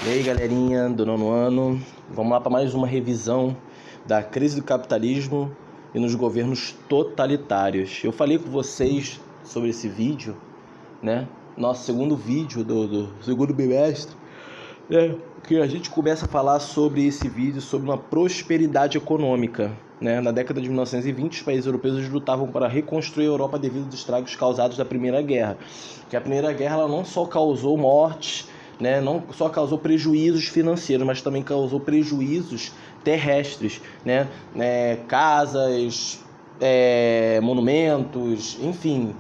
E aí, galerinha do nono ano, vamos lá para mais uma revisão da crise do capitalismo e nos governos totalitários. Eu falei com vocês sobre esse vídeo, né? Nosso segundo vídeo do segundo bimestre, né? Que a gente começa a falar sobre esse vídeo, sobre uma prosperidade econômica, né? Na década de 1920, os países europeus lutavam para reconstruir a Europa devido aos estragos causados da Primeira Guerra. Que a Primeira Guerra ela não só causou mortes, né, não só causou prejuízos financeiros, mas também causou prejuízos terrestres, né, casas, monumentos, enfim,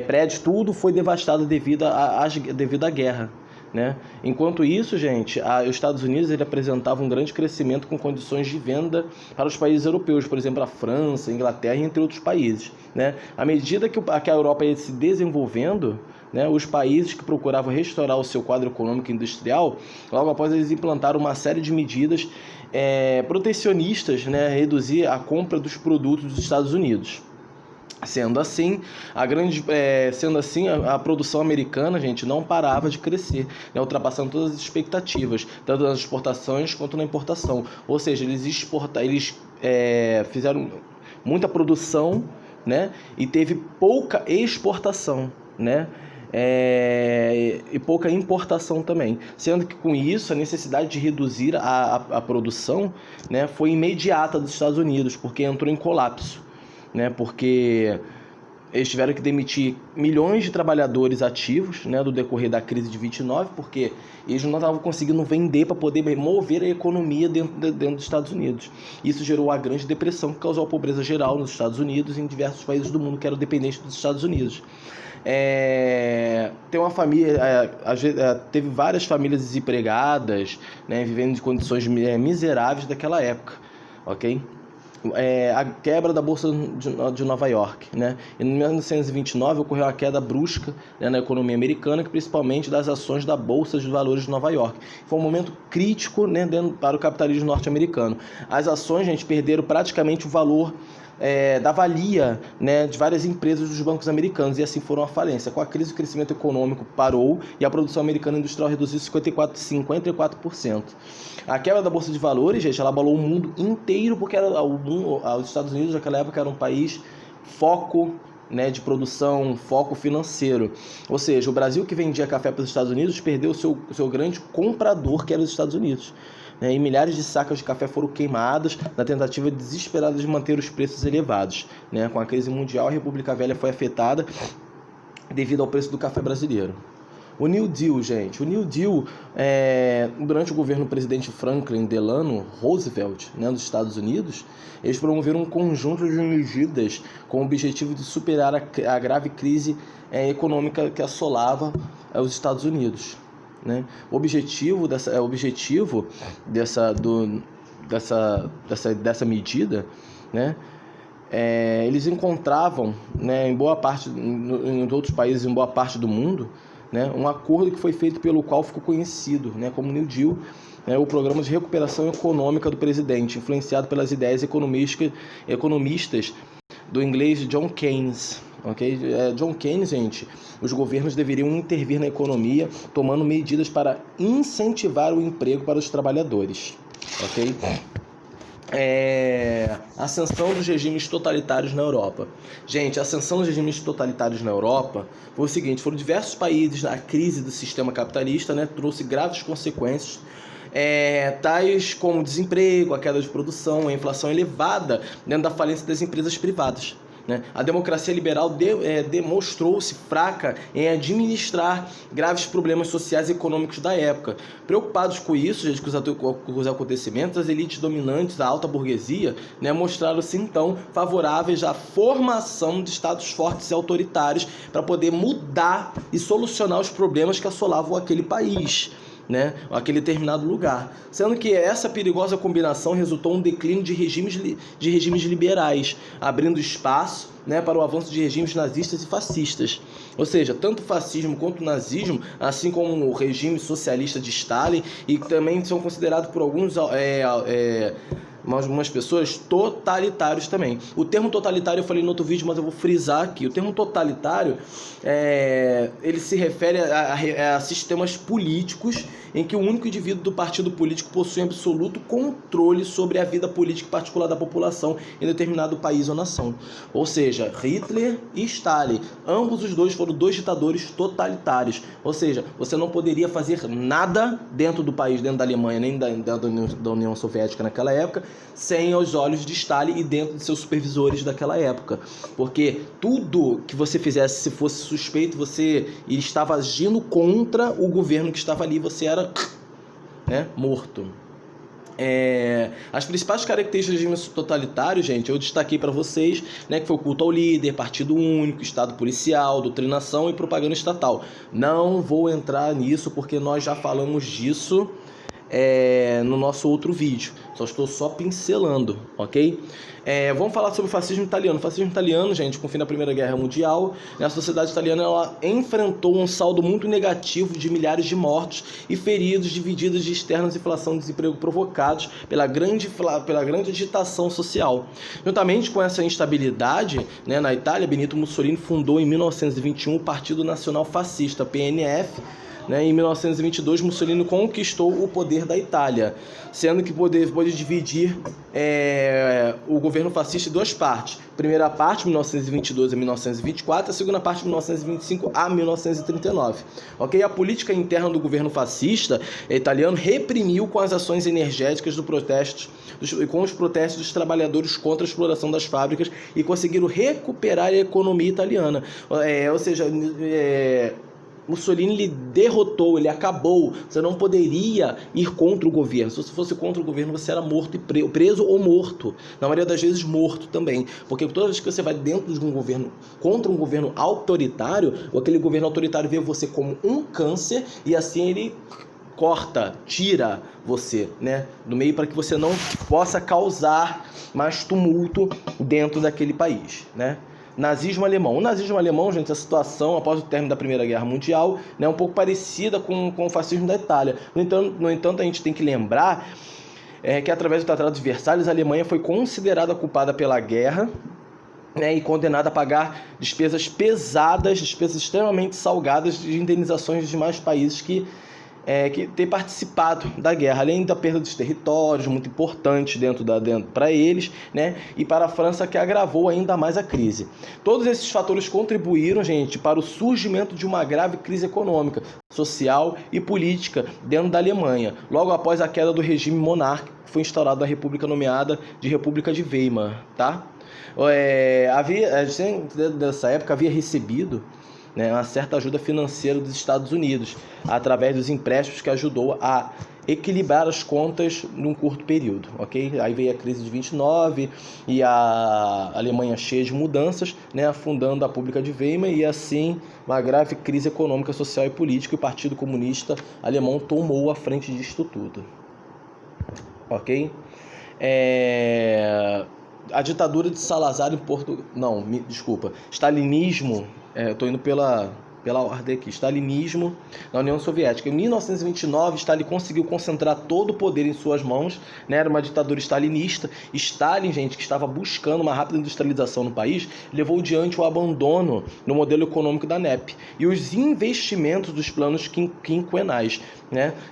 prédios, tudo foi devastado devido à guerra. Né? Enquanto isso, gente, os Estados Unidos ele apresentava um grande crescimento com condições de venda para os países europeus, por exemplo, a França, a Inglaterra, entre outros países. Né? À medida que a Europa ia se desenvolvendo, né, os países que procuravam restaurar o seu quadro econômico e industrial, logo após eles implantaram uma série de medidas protecionistas, né, reduzir a compra dos produtos dos Estados Unidos. Sendo assim, a produção americana, gente, não parava de crescer, né, ultrapassando todas as expectativas, tanto nas exportações quanto na importação. Ou seja, eles fizeram muita produção, né, e teve pouca exportação, né, e pouca importação também. Sendo que com isso a necessidade de reduzir a produção, né, foi imediata dos Estados Unidos, porque entrou em colapso. Né, porque eles tiveram que demitir milhões de trabalhadores ativos, né, do decorrer da crise de 29, porque eles não estavam conseguindo vender para poder mover a economia dentro dos Estados Unidos. Isso gerou a Grande Depressão, que causou a pobreza geral nos Estados Unidos e em diversos países do mundo que eram dependentes dos Estados Unidos. Tem uma família, teve várias famílias desempregadas, né, vivendo em condições miseráveis daquela época, ok? A quebra da Bolsa de Nova York, né? Em 1929 ocorreu uma queda brusca, né, na economia americana, principalmente das ações da Bolsa de Valores de Nova York. Foi um momento crítico, né, para o capitalismo norte-americano. As ações, gente, perderam praticamente o valor da valia, né, de várias empresas dos bancos americanos, e assim foram à falência. Com a crise, o crescimento econômico parou e a produção americana industrial reduziu 54%. A quebra da Bolsa de Valores, gente, ela abalou o mundo inteiro, porque os Estados Unidos naquela época era um país foco, né, de produção, foco financeiro. Ou seja, o Brasil, que vendia café para os Estados Unidos, perdeu o seu grande comprador, que era os Estados Unidos. E milhares de sacas de café foram queimadas na tentativa desesperada de manter os preços elevados. Né? Com a crise mundial, a República Velha foi afetada devido ao preço do café brasileiro. O New Deal, gente. O New Deal, durante o governo do presidente Franklin Delano Roosevelt, né, dos Estados Unidos, eles promoveram um conjunto de medidas com o objetivo de superar a grave crise econômica que assolava os Estados Unidos. Né? O objetivo dessa medida, né, eles encontravam, né, em outros países, em boa parte do mundo, né, um acordo que foi feito pelo qual ficou conhecido, né, como New Deal, o programa de recuperação econômica do presidente, influenciado pelas ideias economistas do inglês John Keynes. Okay? John Keynes, gente, os governos deveriam intervir na economia, tomando medidas para incentivar o emprego para os trabalhadores. Okay? Ascensão dos regimes totalitários na Europa. Gente, a ascensão dos regimes totalitários na Europa foi o seguinte: foram diversos países, a crise do sistema capitalista, né, trouxe graves consequências, tais como desemprego, a queda de produção, a inflação elevada dentro da falência das empresas privadas. Né? A democracia liberal demonstrou-se fraca em administrar graves problemas sociais e econômicos da época. Preocupados com isso, gente, com os acontecimentos, as elites dominantes, a alta burguesia, né, mostraram-se então favoráveis à formação de estados fortes e autoritários para poder mudar e solucionar os problemas que assolavam aquele país, né, aquele determinado lugar, sendo que essa perigosa combinação resultou em um declínio de regimes liberais, abrindo espaço, né, para o avanço de regimes nazistas e fascistas. Ou seja, tanto o fascismo quanto o nazismo, assim como o regime socialista de Stalin, e também são considerados por alguns algumas pessoas, totalitários também. O termo totalitário eu falei no outro vídeo, mas eu vou frisar aqui. O termo totalitário, ele se refere a sistemas políticos em que o único indivíduo do partido político possui absoluto controle sobre a vida política particular da população em determinado país ou nação. Ou seja, Hitler e Stalin, ambos os dois foram dois ditadores totalitários. Ou seja, você não poderia fazer nada dentro do país, dentro da Alemanha, nem da União Soviética naquela época, sem os olhos de Stalin e dentro de seus supervisores daquela época. Porque tudo que você fizesse, se fosse suspeito, você estava agindo contra o governo que estava ali, você era, morto. As principais características do regime totalitário, gente, eu destaquei para vocês, que foi o culto ao líder, partido único, estado policial, doutrinação e propaganda estatal. Não vou entrar nisso porque nós já falamos disso no nosso outro vídeo, estou só pincelando, ok? Vamos falar sobre o fascismo italiano. O fascismo italiano, gente, com o fim da Primeira Guerra Mundial, a sociedade italiana ela enfrentou um saldo muito negativo de milhares de mortos e feridos, divididos de externas inflação e desemprego provocados pela grande agitação social. Juntamente com essa instabilidade, na Itália, Benito Mussolini fundou em 1921 o Partido Nacional Fascista, PNF. Em 1922, Mussolini conquistou o poder da Itália, sendo que pôde dividir o governo fascista em duas partes. A primeira parte, 1922 a 1924, a segunda parte, 1925 a 1939. Okay? A política interna do governo fascista italiano reprimiu com as ações energéticas com os protestos dos trabalhadores contra a exploração das fábricas e conseguiram recuperar a economia italiana. Ou seja, Mussolini ele derrotou, ele acabou. Você não poderia ir contra o governo. Se você fosse contra o governo, você era morto e preso ou morto. Na maioria das vezes morto também. Porque toda vez que você vai dentro de um governo, contra um governo autoritário, ou aquele governo autoritário vê você como um câncer e assim ele tira você, do meio para que você não possa causar mais tumulto dentro daquele país, Nazismo alemão. O nazismo alemão, gente, a situação após o término da Primeira Guerra Mundial é um pouco parecida com o fascismo da Itália. No entanto, a gente tem que lembrar que através do Tratado de Versalhes, a Alemanha foi considerada culpada pela guerra, e condenada a pagar despesas pesadas, despesas extremamente salgadas de indenizações dos demais países que ter participado da guerra, além da perda dos territórios, muito importante dentro para eles, e para a França, que agravou ainda mais a crise. Todos esses fatores contribuíram, gente, para o surgimento de uma grave crise econômica, social e política dentro da Alemanha, logo após a queda do regime monárquico, que foi instaurado na República nomeada de República de Weimar, tá? Nessa época havia recebido uma certa ajuda financeira dos Estados Unidos, através dos empréstimos que ajudou a equilibrar as contas num curto período, ok? Aí veio a crise de 29 e a Alemanha cheia de mudanças, afundando a República de Weimar e assim uma grave crise econômica, social e política, e o Partido Comunista Alemão tomou a frente disto tudo, ok? A ditadura de Salazar em Portugal... Stalinismo... Estou indo pela ordem aqui. Stalinismo na União Soviética. Em 1929, Stalin conseguiu concentrar todo o poder em suas mãos, Era uma ditadura stalinista. Stalin, gente, que estava buscando uma rápida industrialização no país, levou diante o abandono no modelo econômico da NEP e os investimentos dos planos quinquenais,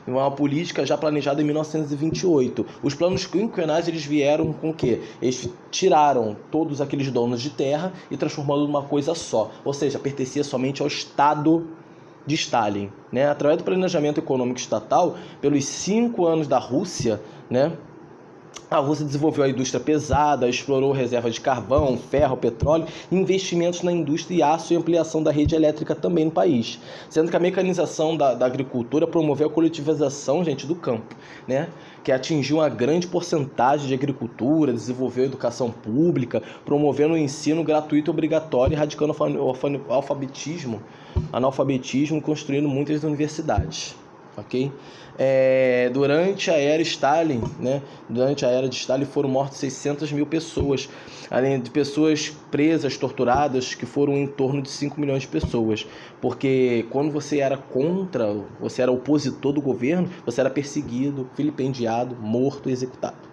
Uma política já planejada em 1928. Os planos quinquenais, eles vieram com o quê? Eles tiraram todos aqueles donos de terra e transformando numa coisa só, ou seja, pertencia somente ao Estado de Stalin, Através do planejamento econômico estatal, pelos 5 anos da Rússia, a Rússia desenvolveu a indústria pesada, explorou reservas de carvão, ferro, petróleo, investimentos na indústria e aço e ampliação da rede elétrica também no país. Sendo que a mecanização da agricultura promoveu a coletivização, gente, do campo, que atingiu uma grande porcentagem de agricultura, desenvolveu a educação pública, promovendo o ensino gratuito e obrigatório, erradicando o analfabetismo e construindo muitas universidades. Ok? Durante a era Stalin, durante a era de Stalin foram mortas 600 mil pessoas, além de pessoas presas, torturadas, que foram em torno de 5 milhões de pessoas, porque quando você era você era opositor do governo, você era perseguido, vilipendiado, morto e executado.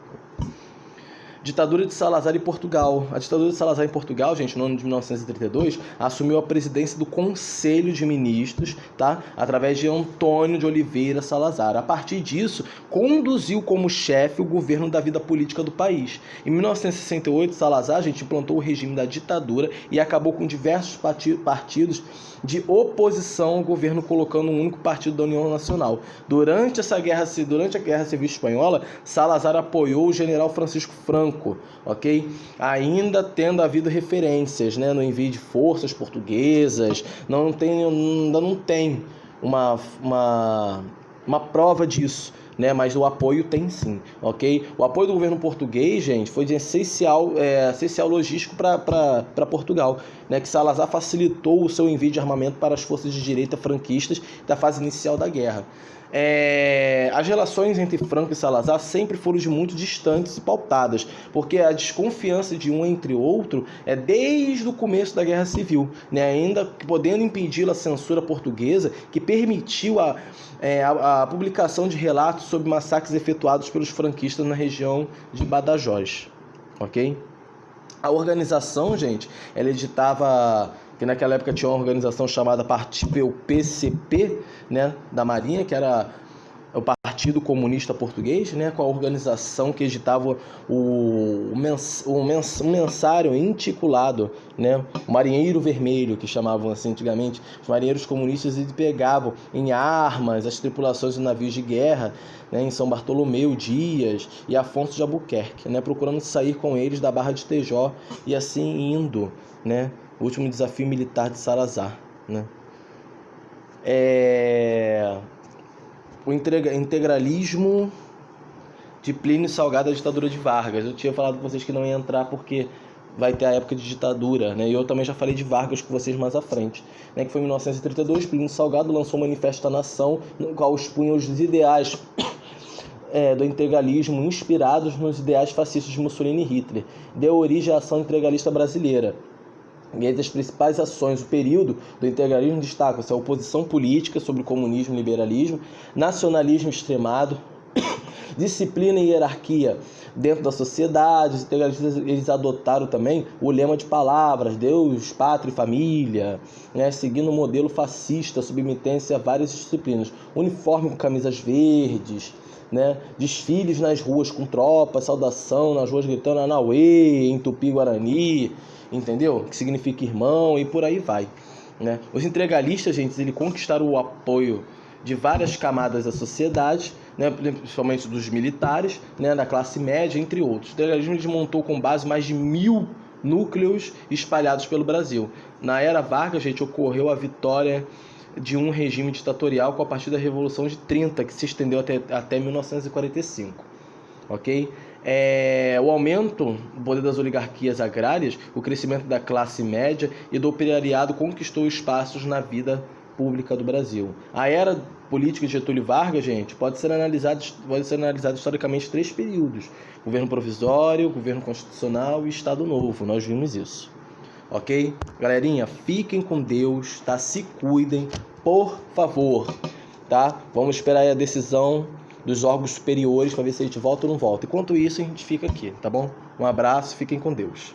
Ditadura de Salazar em Portugal. A ditadura de Salazar em Portugal, gente, no ano de 1932, assumiu a presidência do Conselho de Ministros, tá? Através de Antônio de Oliveira Salazar. A partir disso, conduziu como chefe o governo da vida política do país. Em 1968, Salazar, gente, implantou o regime da ditadura e acabou com diversos partidos de oposição ao governo, colocando um único partido da União Nacional. Durante a Guerra Civil Espanhola, Salazar apoiou o general Francisco Franco, ok? Ainda tendo havido referências, né, no envio de forças portuguesas, ainda não tem uma prova disso, né? Mas o apoio tem sim, ok? O apoio do governo português, gente, foi de essencial logístico para Portugal, né? Que Salazar facilitou o seu envio de armamento para as forças de direita franquistas da fase inicial da guerra. As relações entre Franco e Salazar sempre foram de muito distantes e pautadas, porque a desconfiança de um entre outro é desde o começo da Guerra Civil, né? Ainda podendo impedir a censura portuguesa, que permitiu a publicação de relatos sobre massacres efetuados pelos franquistas na região de Badajoz, ok? A organização, gente, ela editava, que naquela época tinha uma organização chamada PCP, né, da Marinha, que era o Partido Comunista Português, né, com a organização que editava um mensário intitulado, né, o Marinheiro Vermelho, que chamavam assim antigamente. Os marinheiros comunistas pegavam em armas as tripulações de navios de guerra, né, em São Bartolomeu Dias e Afonso de Albuquerque, né, procurando sair com eles da Barra de Tejó e assim indo, né, o último desafio militar de Salazar, né. O integralismo de Plínio Salgado da ditadura de Vargas. Eu tinha falado com vocês que não ia entrar porque vai ter a época de ditadura, né? E eu também já falei de Vargas com vocês mais à frente, né? Que foi em 1932, Plínio Salgado lançou o Manifesto da Nação, no qual expunha os ideais do integralismo inspirados nos ideais fascistas de Mussolini e Hitler. Deu origem à ação integralista brasileira. E entre as principais ações do período do integralismo destacam-se a oposição política sobre o comunismo e liberalismo, nacionalismo extremado, disciplina e hierarquia dentro da sociedade. Os integralistas, eles adotaram também o lema de palavras, Deus, Pátria e Família, né, seguindo o modelo fascista, submetendo-se a várias disciplinas. Uniforme com camisas verdes, né, desfiles nas ruas com tropas, saudação nas ruas gritando Anauê, em Tupi-Guarani, entendeu? Que significa irmão, e por aí vai, né? Os integralistas, gente, eles conquistaram o apoio de várias camadas da sociedade, né, principalmente dos militares, né, da classe média, entre outros. O integralismo desmontou com base mais de 1000 núcleos espalhados pelo Brasil. Na era Vargas, gente, ocorreu a vitória de um regime ditatorial com a partir da Revolução de 30, que se estendeu até 1945, ok? O aumento do poder das oligarquias agrárias, o crescimento da classe média e do operariado conquistou espaços na vida pública do Brasil. A era política de Getúlio Vargas, gente, pode ser analisada historicamente em 3 períodos: governo provisório, governo constitucional e Estado Novo. Nós vimos isso, ok? Galerinha, fiquem com Deus, tá? Se cuidem, por favor, tá? Vamos esperar aí a decisão dos órgãos superiores para ver se a gente volta ou não volta. Enquanto isso, a gente fica aqui, tá bom? Um abraço, fiquem com Deus.